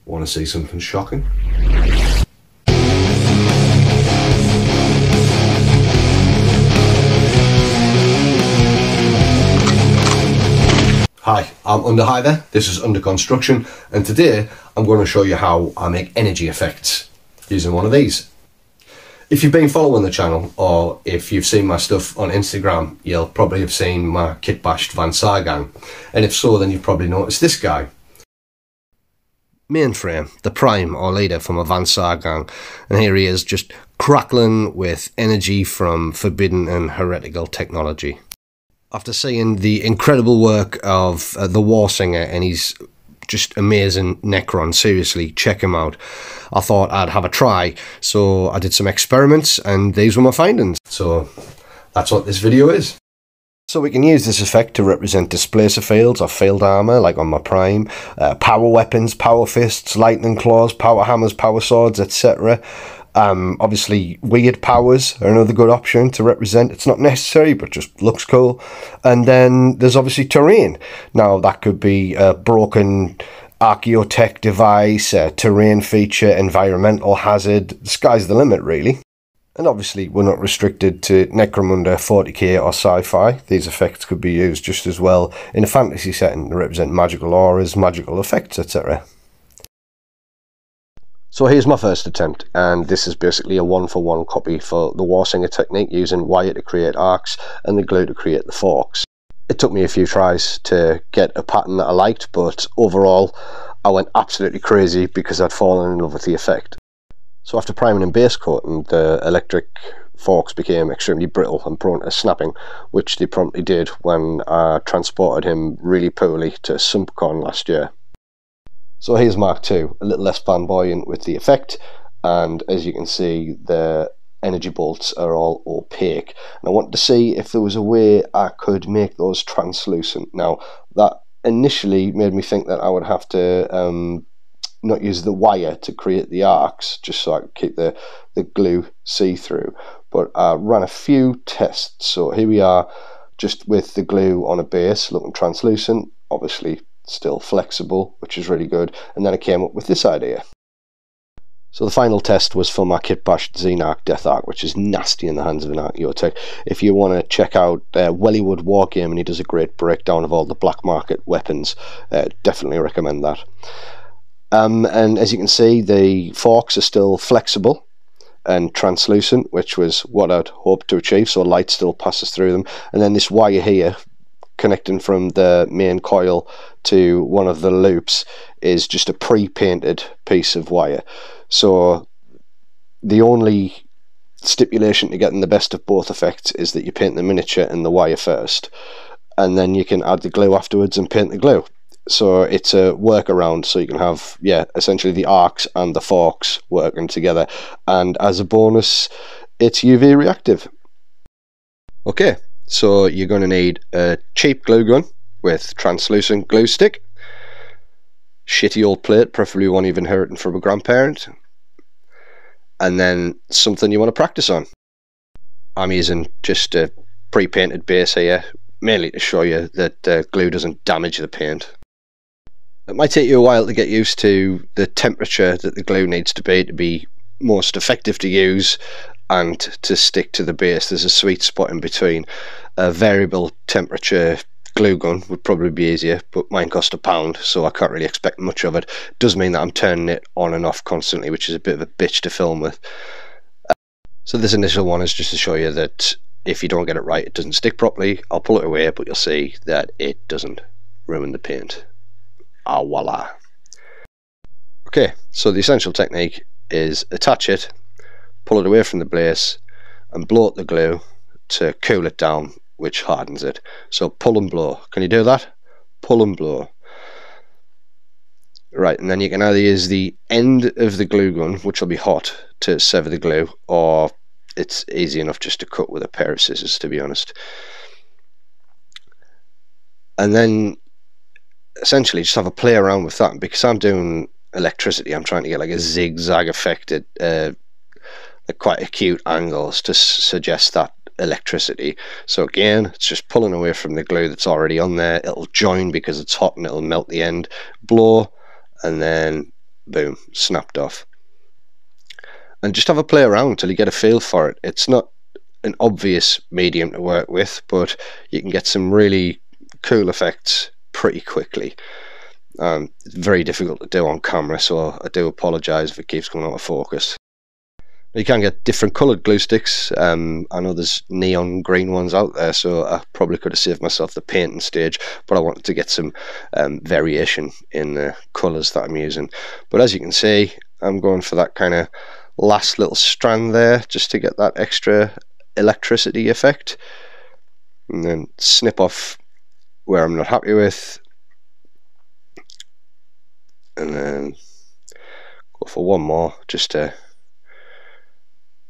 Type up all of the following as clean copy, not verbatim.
Want to see something shocking? Hi, I'm Under Hi there, this is Under Construction, and today I'm going to show you how I make energy effects using one of these. If you've been following the channel, or if you've seen my stuff on Instagram, you'll probably have seen my kit-bashed Vansaar gang, and if so, then you've probably noticed this guy. Mainframe, the prime or leader from a Vansaar gang, and here he is just crackling with energy from forbidden and heretical technology. After seeing the incredible work of the Warsinger and his just amazing Necron, seriously, check him out, I thought I'd have a try. So I did some experiments and these were my findings. So that's what this video is. So we can use this effect to represent displacer fields or field armor, like on my Prime, power weapons, power fists, lightning claws, power hammers, power swords, etc. Obviously weird powers are another good option to represent. It's not necessary, but just looks cool. And then there's obviously terrain. Now that could be a broken archaeotech device, a terrain feature, environmental hazard. The sky's the limit, really. And obviously we're not restricted to Necromunda, 40k or sci-fi. These effects could be used just as well in a fantasy setting to represent magical auras, magical effects, etc. So here's my first attempt, and this is basically a one-for-one copy for the Warsinger technique, using wire to create arcs and the glue to create the forks. It took me a few tries to get a pattern that I liked, but overall I went absolutely crazy because I'd fallen in love with the effect. So after priming and base coating, the electric forks became extremely brittle and prone to snapping, which they promptly did when I transported him really poorly to SumpCon last year. So here's Mark II, a little less flamboyant with the effect, and as you can see the energy bolts are all opaque, and I wanted to see if there was a way I could make those translucent. Now that initially made me think that I would have to not use the wire to create the arcs, just so I could keep the glue see-through, but I ran a few tests. So here we are, just with the glue on a base looking translucent, obviously still flexible, which is really good. And then I came up with this idea. So the final test was for my kit-bashed Xenarch Death Arc, which is nasty in the hands of an archaeotech. If you want to check out WellyWood Wargaming, he does a great breakdown of all the black market weapons. Definitely recommend that. And as you can see, the forks are still flexible and translucent, which was what I'd hoped to achieve, so light still passes through them. And then this wire here, connecting from the main coil to one of the loops, is just a pre-painted piece of wire. So the only stipulation to getting the best of both effects is that you paint the miniature and the wire first, and then you can add the glue afterwards and paint the glue. So it's a workaround, so you can have, yeah, essentially the arcs and the forks working together, and as a bonus it's UV reactive. Okay, so you're going to need a cheap glue gun with translucent glue stick, shitty old plate, preferably one you've inherited from a grandparent, and then something you want to practice on. I'm using just a pre-painted base here, mainly to show you that glue doesn't damage the paint. It might take you a while to get used to the temperature that the glue needs to be most effective to use and to stick to the base. There's a sweet spot in between. A variable temperature glue gun would probably be easier, but mine cost £1, so I can't really expect much of it. Does mean that I'm turning it on and off constantly, which is a bit of a bitch to film with. So this initial one is just to show you that if you don't get it right, it doesn't stick properly. I'll pull it away, but you'll see that it doesn't ruin the paint. Ah, voila. Okay, so the essential technique is attach it, pull it away from the base, and blow out the glue to cool it down, which hardens it. So pull and blow. Can you do that? Pull and blow. Right, and then you can either use the end of the glue gun, which will be hot, to sever the glue, or it's easy enough just to cut with a pair of scissors, to be honest. And then essentially just have a play around with that. Because I'm doing electricity, I'm trying to get like a zigzag effect at quite acute angles to suggest that electricity. So again, it's just pulling away from the glue that's already on there. It'll join because it's hot and it'll melt the end. Blow, and then boom, snapped off. And just have a play around till you get a feel for it. It's not an obvious medium to work with, but you can get some really cool effects pretty quickly. It's very difficult to do on camera, so I do apologise if it keeps coming out of focus. You can get different coloured glue sticks. I know there's neon green ones out there, so I probably could have saved myself the painting stage, but I wanted to get some variation in the colours that I'm using. But as you can see, I'm going for that kind of last little strand there, just to get that extra electricity effect, and then snip off where I'm not happy with, and then go for one more just to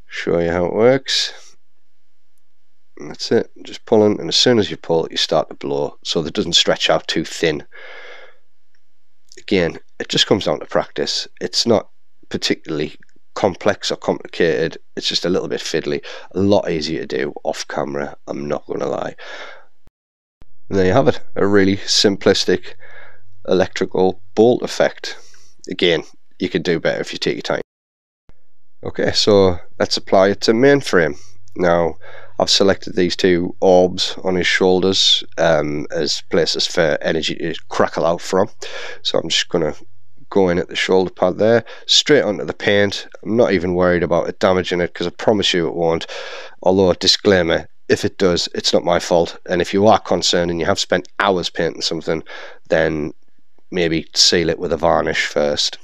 show you how it works. And that's it, just pulling, and as soon as you pull, you start to blow so that it doesn't stretch out too thin. Again, it just comes down to practice. It's not particularly complex or complicated, it's just a little bit fiddly. A lot easier to do off camera, I'm not going to lie. And there you have it, a really simplistic electrical bolt effect. Again, you could do better if you take your time. Okay, so let's apply it to mainframe. Now, I've selected these two orbs on his shoulders as places for energy to crackle out from. So I'm just going to go in at the shoulder pad there, straight onto the paint. I'm not even worried about it damaging it, because I promise you it won't. Although, disclaimer, if it does, it's not my fault. And if you are concerned and you have spent hours painting something, then maybe seal it with a varnish first.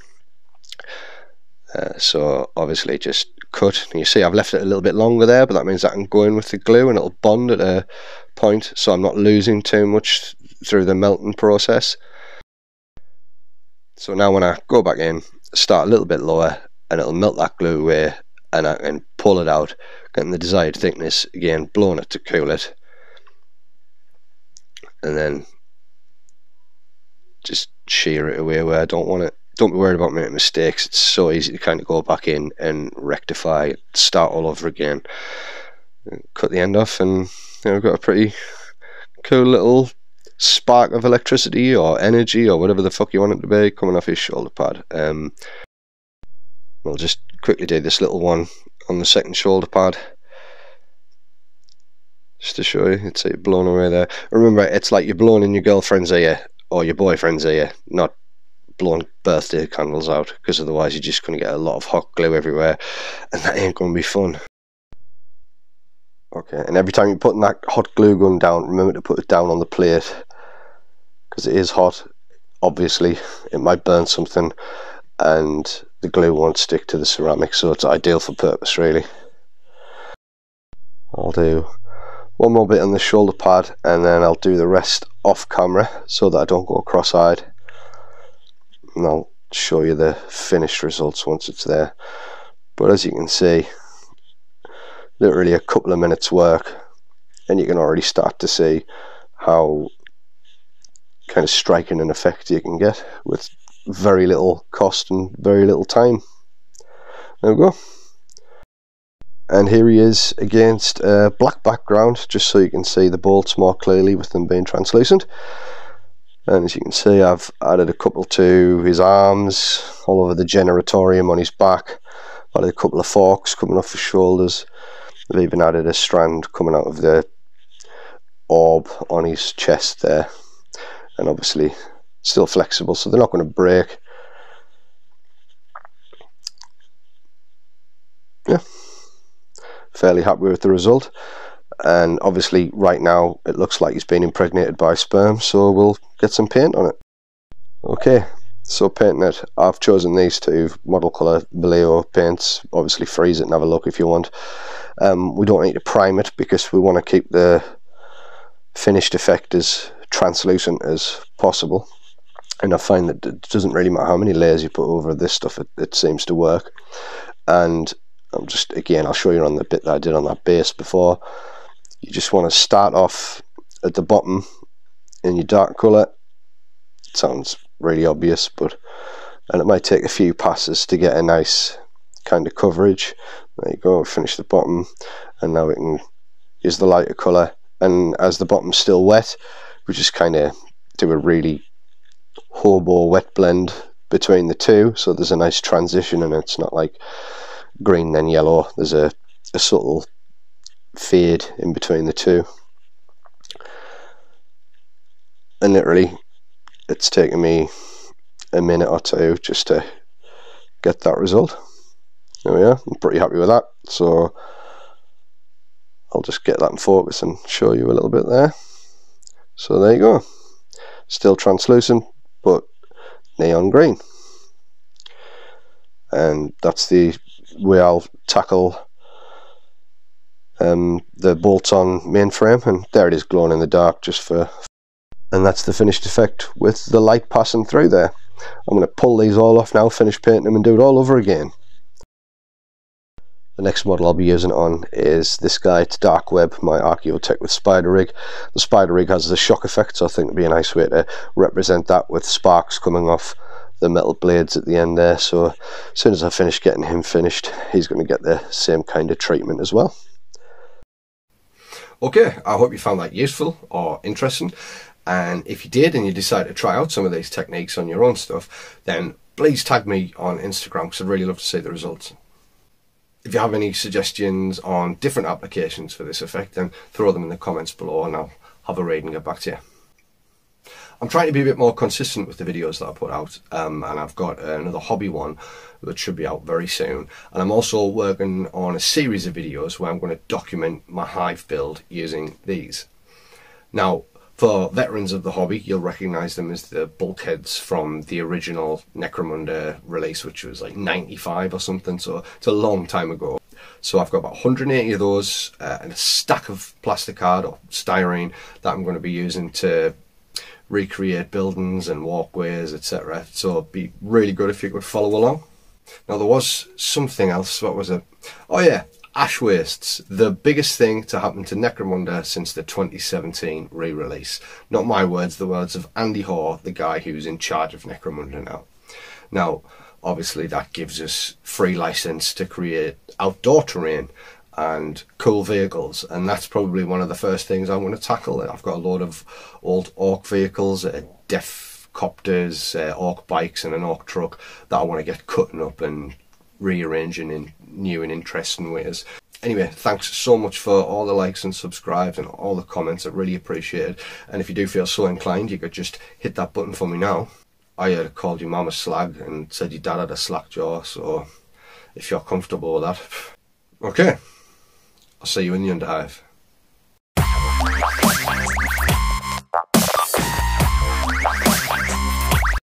So obviously just cut, and you see I've left it a little bit longer there, but that means I can go in with the glue and it'll bond at a point, so I'm not losing too much through the melting process. So now when I go back in, start a little bit lower, and it'll melt that glue away, and I can pull it out, getting the desired thickness, again blowing it to cool it, and then just shear it away where I don't want it. Don't be worried about making mistakes, it's so easy to kind of go back in and rectify, start all over again. Cut the end off, and we've got a pretty cool little spark of electricity or energy or whatever the fuck you want it to be coming off his shoulder pad. We'll just quickly do this little one on the second shoulder pad just to show you. It's like blown away there. Remember, it's like you're blowing in your girlfriend's ear or your boyfriend's ear, not blowing birthday candles out, because otherwise you're just going to get a lot of hot glue everywhere, and that ain't going to be fun. Okay, and every time you're putting that hot glue gun down, remember to put it down on the plate, because it is hot. Obviously it might burn something and the glue won't stick to the ceramic, so it's ideal for purpose really. I'll do one more bit on the shoulder pad, and then I'll do the rest off camera so that I don't go cross-eyed, and I'll show you the finished results once it's there. But as you can see, literally a couple of minutes work, and you can already start to see how kind of striking an effect you can get with very little cost and very little time. There we go. And here he is against a black background, just so you can see the bolts more clearly with them being translucent. And as you can see, I've added a couple to his arms, all over the generatorium on his back. I've added a couple of forks coming off his shoulders. I've even added a strand coming out of the orb on his chest there. And obviously still flexible, so they're not going to break. Yeah, fairly happy with the result. And obviously right now it looks like he's been impregnated by sperm, so we'll get some paint on it. Okay, so painting it, I've chosen these two model colour Vallejo paints. Obviously freeze it and have a look if you want. We don't need to prime it because we want to keep the finished effect as translucent as possible, and I find that it doesn't really matter how many layers you put over this stuff, it seems to work. And I'm just, again, I'll show you on the bit that I did on that base before. You just want to start off at the bottom in your dark colour. It sounds really obvious, and it might take a few passes to get a nice kind of coverage. There you go, finish the bottom, and now we can use the lighter colour, and as the bottom's still wet, we just kind of do a really hobo wet blend between the two, so there's a nice transition, and it's not like green then yellow. There's a subtle fade in between the two, and literally it's taken me a minute or two just to get that result. There we are. I'm pretty happy with that, so I'll just get that in focus and show you a little bit there. So there you go, still translucent but neon green, and that's the way I'll tackle the bolts on mainframe. And there it is, glowing in the dark, and that's the finished effect with the light passing through there. I'm going to pull these all off now, finish painting them, and do it all over again. The next model I'll be using it on is this guy. It's Dark Web, my Archaeotech with Spider Rig. The Spider Rig has the shock effect, so I think it'd be a nice way to represent that with sparks coming off the metal blades at the end there. So as soon as I finish getting him finished, he's going to get the same kind of treatment as well. Okay, I hope you found that useful or interesting. And if you did and you decide to try out some of these techniques on your own stuff, then please tag me on Instagram, because I'd really love to see the results. If you have any suggestions on different applications for this effect, then throw them in the comments below and I'll have a read and get back to you. I'm trying to be a bit more consistent with the videos that I put out, and I've got another hobby one that should be out very soon. And I'm also working on a series of videos where I'm going to document my hive build using these. Now, for veterans of the hobby, you'll recognise them as the bulkheads from the original Necromunda release, which was like 95 or something, so it's a long time ago. So I've got about 180 of those and a stack of plastic card or styrene that I'm going to be using to recreate buildings and walkways, etc. So it'd be really good if you could follow along. Now, there was something else. What was it? Oh yeah, ash wastes. The biggest thing to happen to Necromunda since the 2017 re-release. Not my words, the words of Andy Hoare, the guy who's in charge of Necromunda now. Now, obviously that gives us free license to create outdoor terrain and cool vehicles, and that's probably one of the first things I'm going to tackle. I've got a load of old Orc vehicles, Def copters, Orc bikes and an Orc truck that I want to get cutting up and rearranging in new and interesting ways. Anyway, thanks so much for all the likes and subscribes and all the comments. I really appreciate it. And if you do feel so inclined, you could just hit that button for me now. I heard it called your mum a slag and said your dad had a slack jaw, so if you're comfortable with that. Okay, I'll see you in the Underhive.